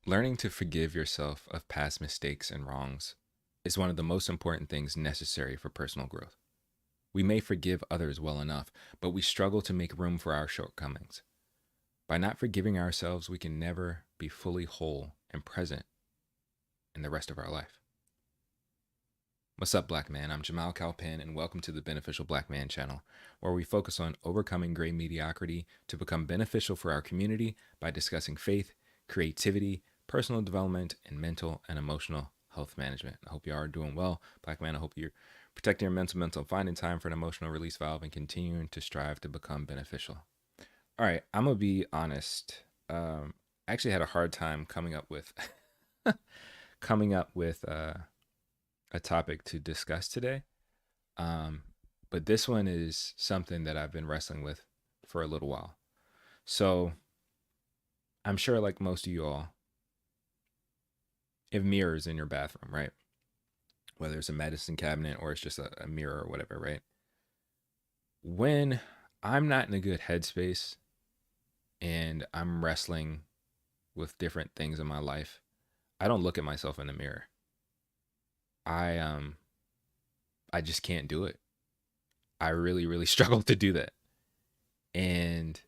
Learning to forgive yourself of past mistakes and wrongs is one of the most important things necessary for personal growth. We may forgive others well enough, but we struggle to make room for our shortcomings. By not forgiving ourselves, we can never be fully whole and present in the rest of our life. What's up, Black Man? I'm Jamal Calpin, and welcome to the Beneficial Black Man channel, where we focus on overcoming gray mediocrity to become beneficial for our community by discussing faith, creativity, personal development, and mental and emotional health management. I hope you are doing well, Black Man. I hope you're protecting your mental, finding time for an emotional release valve, and continuing to strive to become beneficial. All right, I'm gonna be honest. I actually had a hard time coming up with coming up with a topic to discuss today. Um, but this one is something that I've been wrestling with for a little while. So I'm sure, like most of you all, you have mirrors in your bathroom, right? Whether it's a medicine cabinet or it's just a mirror or whatever, right? When I'm not in a good headspace and I'm wrestling with different things in my life, I don't look at myself in the mirror. I I just can't do it. I really struggle to do that. And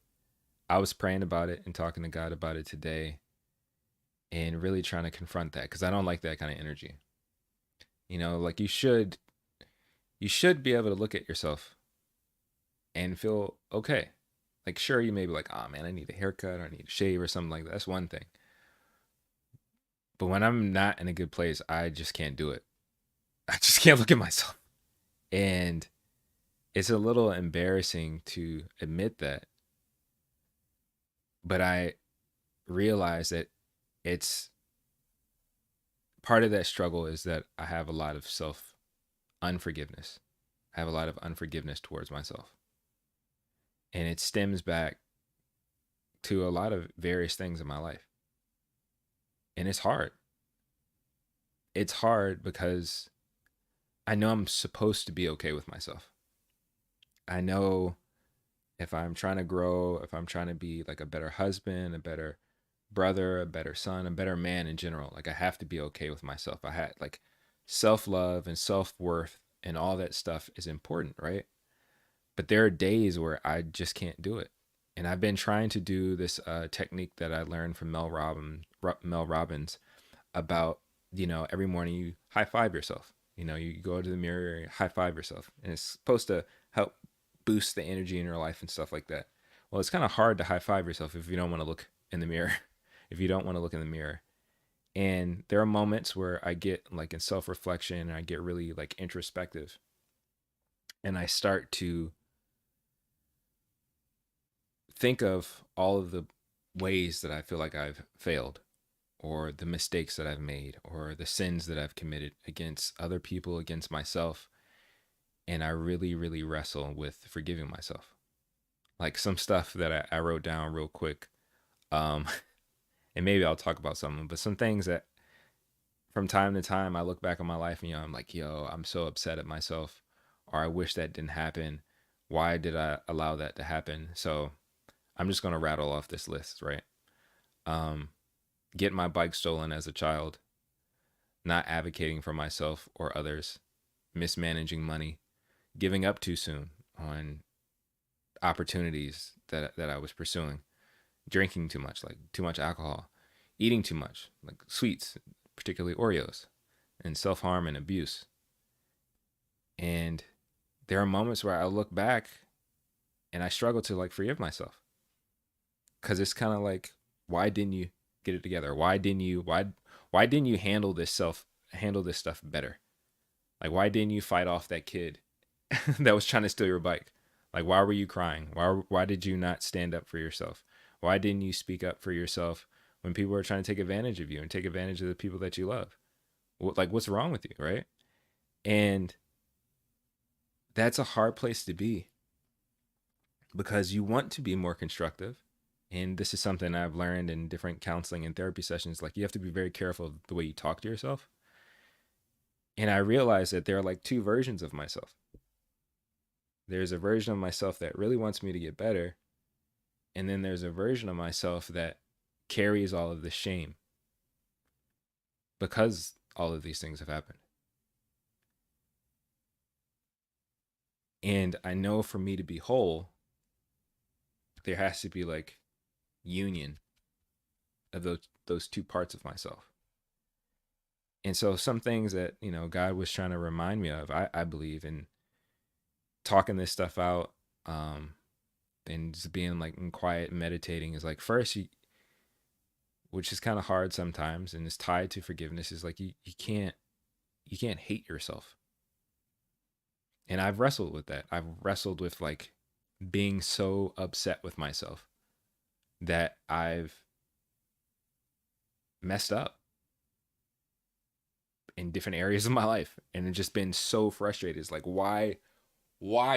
I was praying about it and talking to God about it today and really trying to confront that because I don't like that kind of energy. Like you should be able to look at yourself and feel okay. Like sure you may be like, "Oh man, I need a haircut or I need a shave or something like that." That's one thing. But when I'm not in a good place, I just can't do it. I just can't look at myself. And it's a little embarrassing to admit that, but I realize that it's part of that struggle is that I have a lot of self unforgiveness. I have a lot of unforgiveness towards myself. And it stems back to a lot of various things in my life. And it's hard. It's hard because I know I'm supposed to be okay with myself. I know if I'm trying to grow, if I'm trying to be like a better husband, a better brother, a better son, a better man in general, like I have to be okay with myself. I had like self love and self worth and all that stuff is important, right? But there are days where I just can't do it. And I've been trying to do this technique that I learned from Mel Robbins about, every morning you high five yourself. You go to the mirror, high five yourself. And it's supposed to help boost the energy in your life and stuff like that. Well, it's kind of hard to high five yourself if you don't want to look in the mirror, if you don't want to look in the mirror. And there are moments where I get like in self reflection and I get really like introspective and I start to think of all of the ways that I feel like I've failed, or the mistakes that I've made, or the sins that I've committed against other people, against myself. And I really wrestle with forgiving myself. Like some stuff that I wrote down real quick. Um, and maybe I'll talk about some of them, but some things that from time to time I look back on my life and, I'm like, yo, I'm so upset at myself, or I wish that didn't happen. Why did I allow that to happen? So I'm just going to rattle off this list, right? Um, Getting my bike stolen as a child, not advocating for myself or others, mismanaging money, giving up too soon on opportunities that I was pursuing, drinking too much, like too much alcohol, eating too much, like sweets, particularly Oreos, and self harm and abuse. And there are moments where I look back and I struggle to like forgive myself because it's kind of like, why didn't you get it together? Why didn't you handle this stuff better? Like why didn't you fight off that kid that was trying to steal your bike? Like why were you crying? Why did you not stand up for yourself? Why didn't you speak up for yourself when people were trying to take advantage of you and take advantage of the people that you love? Like what's wrong with you, right? And that's a hard place to be because you want to be more constructive. And this is something I've learned in different counseling and therapy sessions. Like you have to be very careful of the way you talk to yourself. And I realized that there are like two versions of myself. There's a version of myself that really wants me to get better. And then there's a version of myself that carries all of the shame. because all of these things have happened. And I know for me to be whole, there has to be like union of those two parts of myself. And so some things that, God was trying to remind me of, I believe, in talking this stuff out, and just being like in quiet meditating, is like, first, which is kind of hard sometimes and is tied to forgiveness, is like you can't hate yourself. And I've wrestled with that. I've wrestled with like being so upset with myself that I've messed up in different areas of my life, and it's just been so frustrated. It's like, why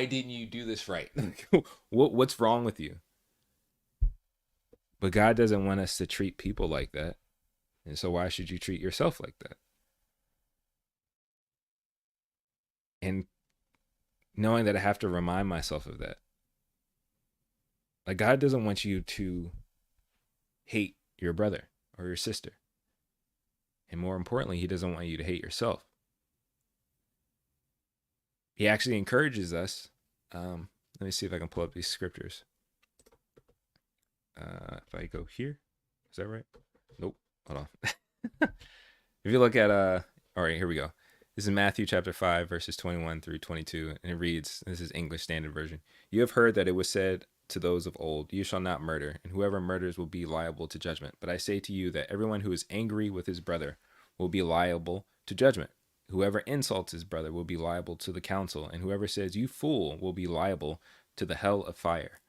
didn't you do this right? What's wrong with you? But God doesn't want us to treat people like that. And so why should you treat yourself like that? And knowing that I have to remind myself of that. Like, God doesn't want you to hate your brother or your sister. And more importantly, he doesn't want you to hate yourself. He actually encourages us. Let me see if I can pull up these scriptures. If I go here, is that right? Nope. Hold on. If you look at all right, here we go. This is Matthew chapter 5, verses 21 through 22, and it reads, this is English Standard Version. You have heard that it was said to those of old, you shall not murder, and whoever murders will be liable to judgment. But I say to you that everyone who is angry with his brother will be liable to judgment. Whoever insults his brother will be liable to the council, and whoever says, you fool, will be liable to the hell of fire.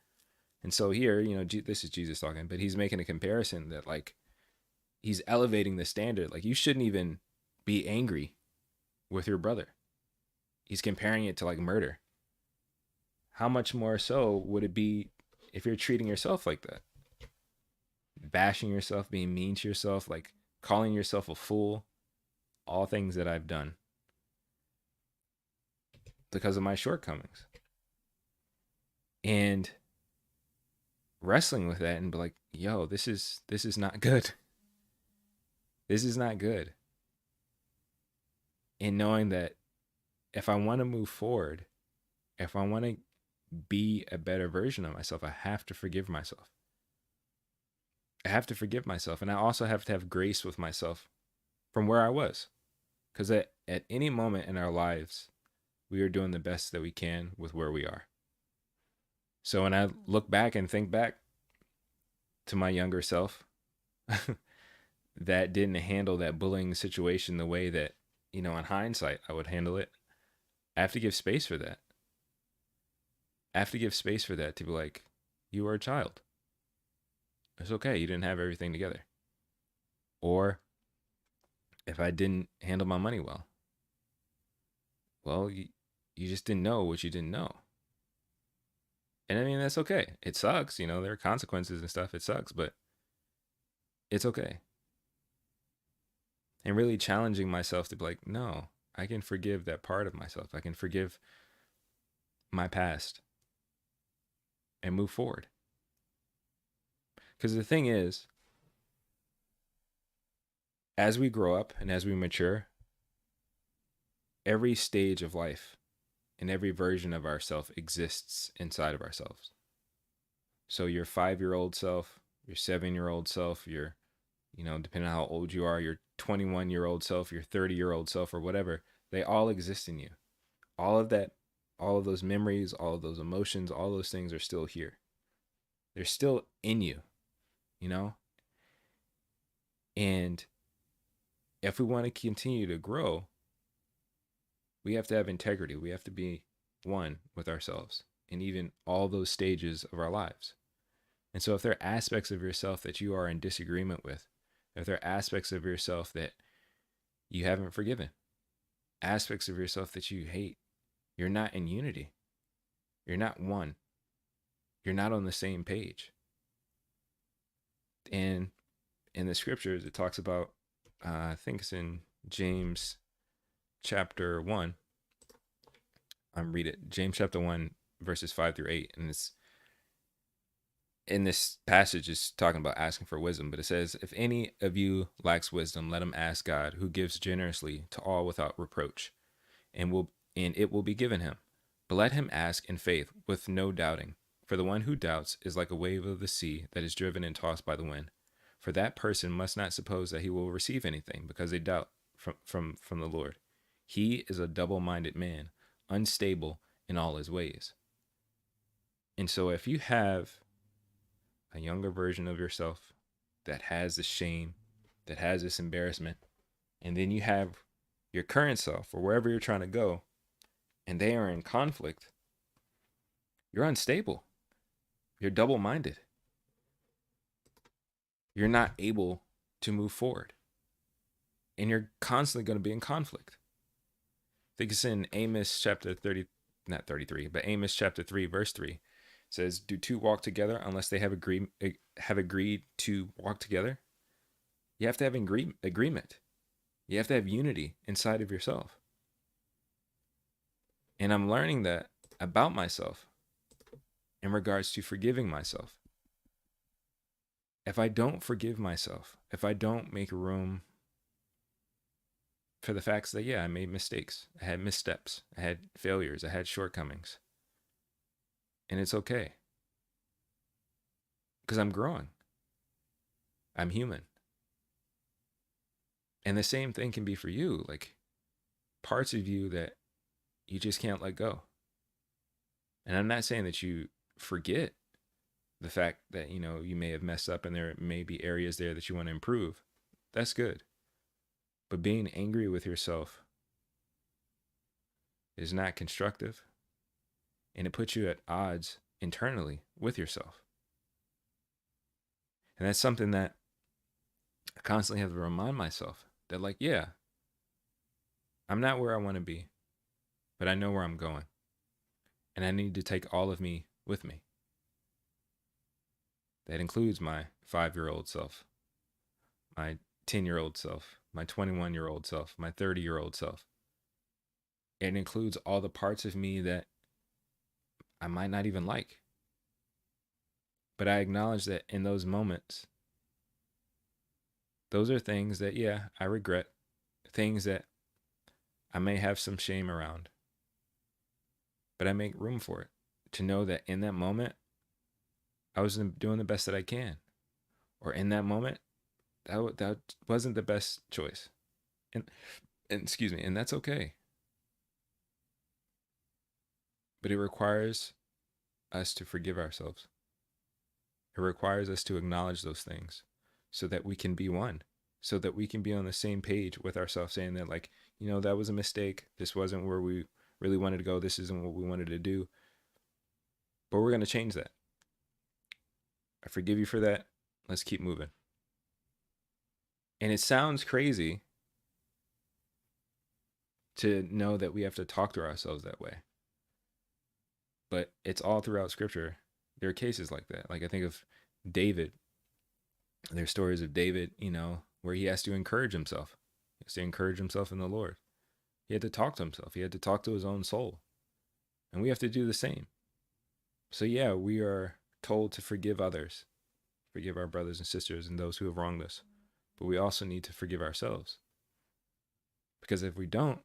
And so here, this is Jesus talking, but he's making a comparison that, like, he's elevating the standard. Like, you shouldn't even be angry with your brother. He's comparing it to like murder. How much more so would it be if you're treating yourself like that? Bashing yourself, being mean to yourself, like calling yourself a fool. All things that I've done because of my shortcomings. And wrestling with that and be like, yo, this is not good. This is not good. And knowing that if I want to move forward, if I want to be a better version of myself, I have to forgive myself. I have to forgive myself. And I also have to have grace with myself from where I was. Because at any moment in our lives, we are doing the best that we can with where we are. So when I look back and think back to my younger self that didn't handle that bullying situation the way that, in hindsight, I would handle it, I have to give space for that. I have to give space for that to be like, you are a child. It's okay. You didn't have everything together. Or if I didn't handle my money well, you just didn't know what you didn't know. And I mean, that's okay. It sucks. There are consequences and stuff. It sucks, but it's okay. And really challenging myself to be like, no, I can forgive that part of myself. I can forgive my past and move forward. Because the thing is, as we grow up and as we mature, every stage of life and every version of ourself exists inside of ourselves. So your 5-year-old self, your 7-year-old self, your, depending on how old you are, your 21-year-old self, your 30-year-old self, or whatever, they all exist in you. All of that, all of those memories, all of those emotions, all those things are still here. They're still in you, And if we want to continue to grow, we have to have integrity. We have to be one with ourselves in even all those stages of our lives. And so if there are aspects of yourself that you are in disagreement with, if there are aspects of yourself that you haven't forgiven, aspects of yourself that you hate, you're not in unity. You're not one. You're not on the same page. And in the scriptures, it talks about, I think it's in James chapter 1. I'm read it. James chapter 1, verses 5 through 8. And in this passage is talking about asking for wisdom, but it says, if any of you lacks wisdom, let him ask God, who gives generously to all without reproach, and it will be given him. But let him ask in faith with no doubting. For the one who doubts is like a wave of the sea that is driven and tossed by the wind. For that person must not suppose that he will receive anything because they doubt from the Lord. He is a double-minded man, unstable in all his ways. And so if you have a younger version of yourself that has this shame, that has this embarrassment, and then you have your current self or wherever you're trying to go, and they are in conflict, you're unstable. You're double minded. You're not able to move forward. And you're constantly going to be in conflict. I think it's in Amos chapter 30, not 33, but Amos chapter 3, verse 3. It says, do two walk together unless they have agreed to walk together? You have to have agreement. You have to have unity inside of yourself. And I'm learning that about myself in regards to forgiving myself. If I don't forgive myself, if I don't make room for the facts that, yeah, I made mistakes, I had missteps, I had failures, I had shortcomings, and it's okay. Because I'm growing. I'm human. And the same thing can be for you, like parts of you that you just can't let go. And I'm not saying that you forget the fact that, you may have messed up and there may be areas there that you want to improve. That's good. But being angry with yourself is not constructive. And it puts you at odds internally with yourself. And that's something that I constantly have to remind myself that, like, yeah, I'm not where I want to be, but I know where I'm going. And I need to take all of me with me. That includes my 5-year-old self, my 10-year-old self, my 21-year-old self, my 30-year-old self. It includes all the parts of me that I might not even like. But I acknowledge that in those moments, those are things that, yeah, I regret, things that I may have some shame around. But I make room for it to know that in that moment, I was doing the best that I can. Or in that moment, that wasn't the best choice. And excuse me, and that's okay. But it requires us to forgive ourselves. It requires us to acknowledge those things so that we can be one, so that we can be on the same page with ourselves, saying that, like, that was a mistake. This wasn't where we really wanted to go. This isn't what we wanted to do. But we're going to change that. I forgive you for that. Let's keep moving. And it sounds crazy to know that we have to talk to ourselves that way. But it's all throughout Scripture. There are cases like that. Like, I think of David. There's stories of David, where he has to encourage himself. He has to encourage himself in the Lord. He had to talk to himself. He had to talk to his own soul. And we have to do the same. So yeah, we are told to forgive others, forgive our brothers and sisters and those who have wronged us. But we also need to forgive ourselves. Because if we don't,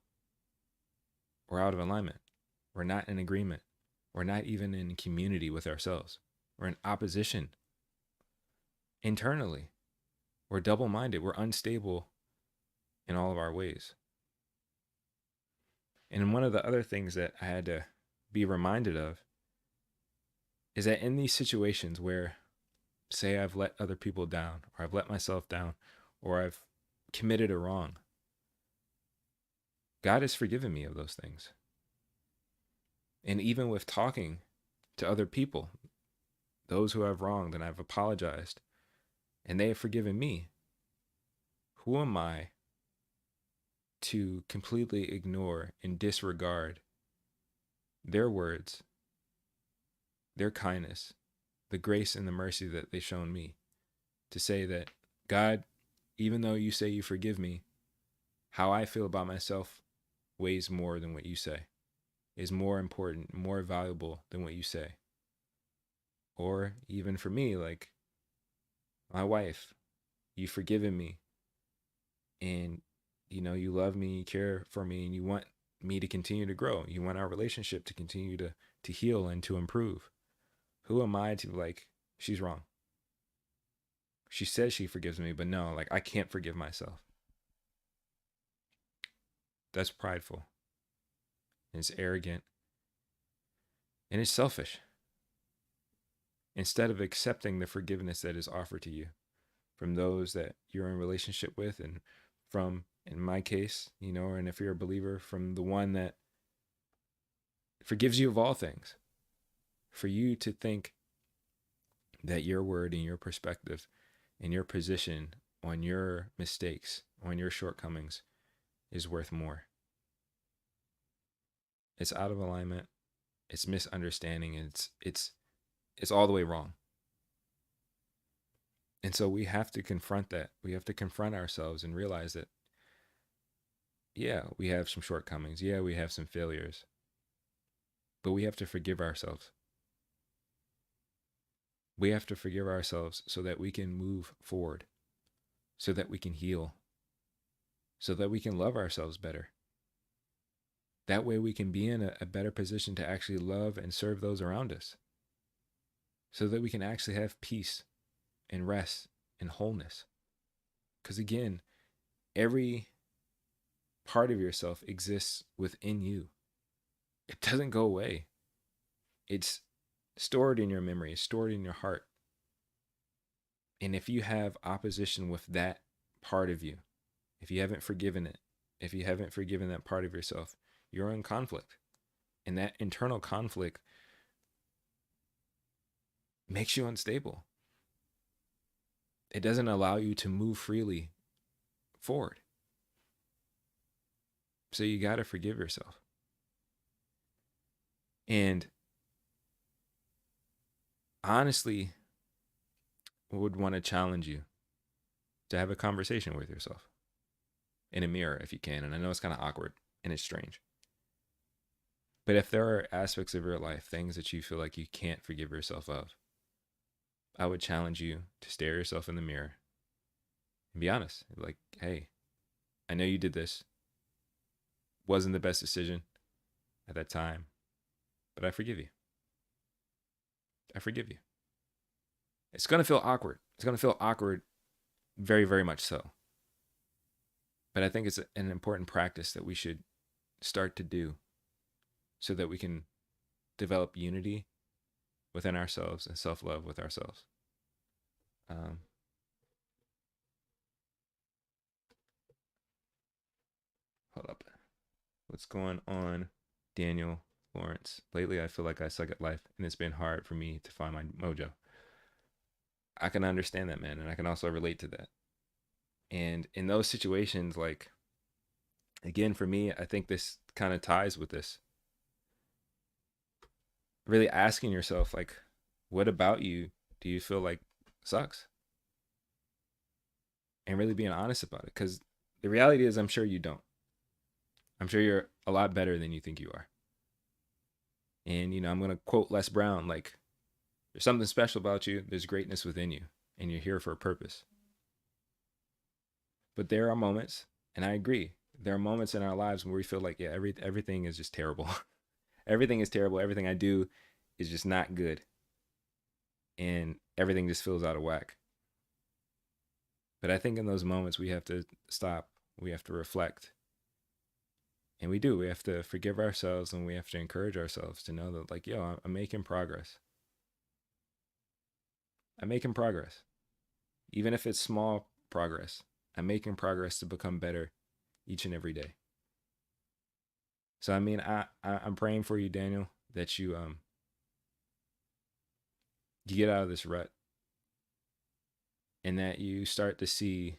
we're out of alignment. We're not in agreement. We're not even in community with ourselves. We're in opposition internally. We're double-minded. We're unstable in all of our ways. And one of the other things that I had to be reminded of is that in these situations where, say, I've let other people down, or I've let myself down, or I've committed a wrong, God has forgiven me of those things. And even with talking to other people, those who I've wronged and I've apologized, and they have forgiven me, who am I to completely ignore and disregard their words, their kindness, the grace and the mercy that they've shown me, to say that, God, even though you say you forgive me, how I feel about myself weighs more than what you say, is more important, more valuable than what you say. Or even for me, like my wife, you've forgiven me, and you love me, you care for me, and you want me to continue to grow. You want our relationship to continue to heal and to improve. Who am I to be like, she's wrong? She says she forgives me, but no, like I can't forgive myself. That's prideful. It's arrogant, and it's selfish. Instead of accepting the forgiveness that is offered to you from those that you're in relationship with, and from, in my case, and if you're a believer, from the one that forgives you of all things, for you to think that your word and your perspective and your position on your mistakes, on your shortcomings, is worth more. It's out of alignment. It's misunderstanding. And it's all the way wrong. And so we have to confront that. We have to confront ourselves and realize that, yeah, we have some shortcomings. Yeah, we have some failures. But we have to forgive ourselves. We have to forgive ourselves so that we can move forward, so that we can heal, so that we can love ourselves better. That way we can be in a better position to actually love and serve those around us, so that we can actually have peace and rest and wholeness. Because again, every part of yourself exists within you. It doesn't go away. It's stored in your memory, it's stored in your heart. And if you have opposition with that part of you, if you haven't forgiven it, if you haven't forgiven that part of yourself, you're in conflict. And that internal conflict makes you unstable. It doesn't allow you to move freely forward. So you got to forgive yourself. And honestly, I would want to challenge you to have a conversation with yourself in a mirror if you can. And I know it's kind of awkward and it's strange. But if there are aspects of your life, things that you feel like you can't forgive yourself of, I would challenge you to stare yourself in the mirror and be honest. Like, hey, I know you did this. Wasn't the best decision at that time, but I forgive you. I forgive you. It's going to feel awkward. It's going to feel awkward, very, very much so. But I think it's an important practice that we should start to do so that we can develop unity within ourselves and self-love with ourselves. Hold up. What's going on, Daniel Lawrence? Lately, I feel like I suck at life, and it's been hard for me to find my mojo. I can understand that, man, and I can also relate to that. And in those situations, like, again, for me, I think this kind of ties with this. Really asking yourself, like, what about you do you feel like sucks? And really being honest about it. Because the reality is, I'm sure you don't. I'm sure you're a lot better than you think you are. And, I'm going to quote Les Brown, like, there's something special about you. There's greatness within you, and you're here for a purpose. But there are moments, and I agree, there are moments in our lives where we feel like, yeah, everything is just terrible. Everything is terrible. Everything I do is just not good. And everything just feels out of whack. But I think in those moments, we have to stop. We have to reflect. And we do. We have to forgive ourselves, and we have to encourage ourselves to know that, like, yo, I'm making progress. I'm making progress. Even if it's small progress, I'm making progress to become better each and every day. So, I mean, I'm praying for you, Daniel, that you get out of this rut, and that you start to see,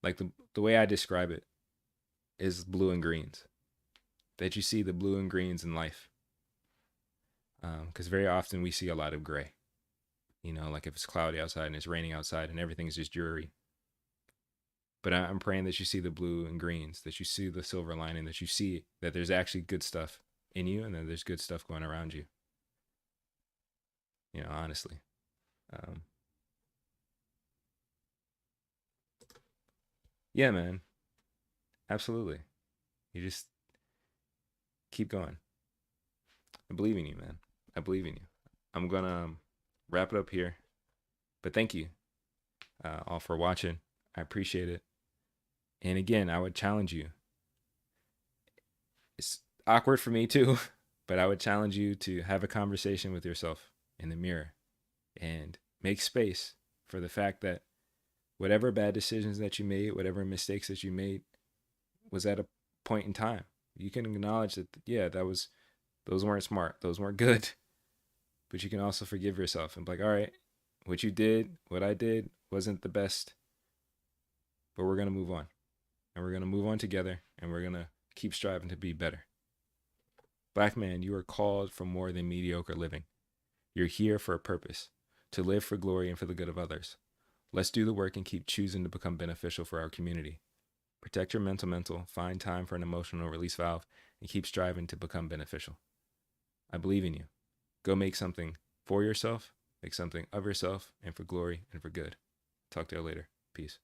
like, the way I describe it is blue and greens. That you see the blue and greens in life. Because very often we see a lot of gray. Like if it's cloudy outside and it's raining outside and everything's just dreary. But I'm praying that you see the blue and greens, that you see the silver lining, that you see that there's actually good stuff in you and that there's good stuff going around you. Honestly. Um, yeah, man. Absolutely. You just keep going. I believe in you, man. I believe in you. I'm going to wrap it up here. But thank you all for watching. I appreciate it. And again, I would challenge you. It's awkward for me too, but I would challenge you to have a conversation with yourself in the mirror and make space for the fact that whatever bad decisions that you made, whatever mistakes that you made, was at a point in time. You can acknowledge that, yeah, those weren't smart, those weren't good, but you can also forgive yourself and be like, all right, what you did, what I did wasn't the best, but we're gonna move on, and we're gonna move on together, and we're gonna keep striving to be better. Black man, you are called for more than mediocre living. You're here for a purpose, to live for glory and for the good of others. Let's do the work and keep choosing to become beneficial for our community. Protect your mental, find time for an emotional release valve, and keep striving to become beneficial. I believe in you. Go make something for yourself, make something of yourself, and for glory and for good. Talk to you later. Peace.